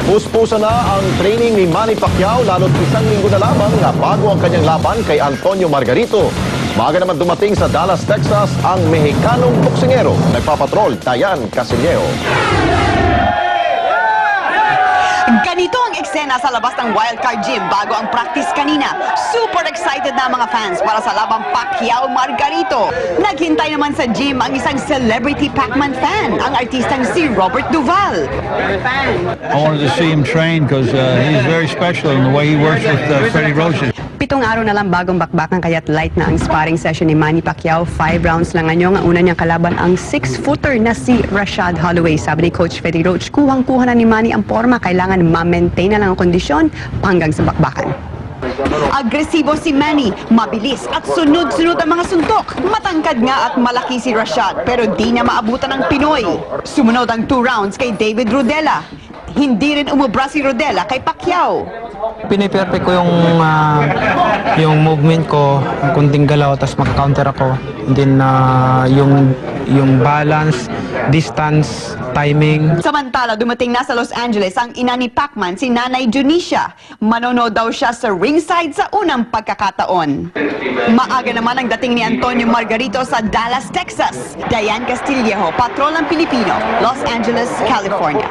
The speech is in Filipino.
Puspusa na ang training ni Manny Pacquiao lalo't isang linggo na lamang na bago ang kanyang laban kay Antonio Margarito. Maaga naman dumating sa Dallas, Texas ang Mexicanong boksingero. Nagpapatrol, Dayan Casilleo. Ganito ang eksena sa labas ng Wildcard Gym bago ang practice kanina. Super excited na ang mga fans para sa labang Pacquiao-Margarito. Naghintay naman sa gym ang isang celebrity Pac-Man fan, ang artistang si Robert Duval. I wanted to see him train because he's very special in the way he works with Freddie Roach. 7 araw na lang bagong bakbakan kaya't light na ang sparring session ni Manny Pacquiao. 5 rounds lang anyong ang una niyang kalaban ang 6-footer na si Rashad Holloway. Sabi ni Coach Freddie Roach, kuhang-kuha na ni Manny ang forma. Kailangan ma-maintain na lang ang kondisyon hanggang sa bakbakan. Agresibo si Manny, mabilis at sunod-sunod ang mga suntok. Matangkad nga at malaki si Rashad pero di niya maabutan ng Pinoy. Sumunod ang 2 rounds kay David Rodela. Hindi rin umubra si Rodela kay Pacquiao. Piniperfect ko yung movement ko, kunting galaw, tapos mag-counter ako. Then yung balance, distance, timing. Samantala, dumating na sa Los Angeles ang ina ni Pacman, si Nanay Junicia. Manonood daw siya sa ringside sa unang pagkakataon. Maaga naman ang dating ni Antonio Margarito sa Dallas, Texas. Dayan Casilleo, Patrol ng Pilipino, Los Angeles, California.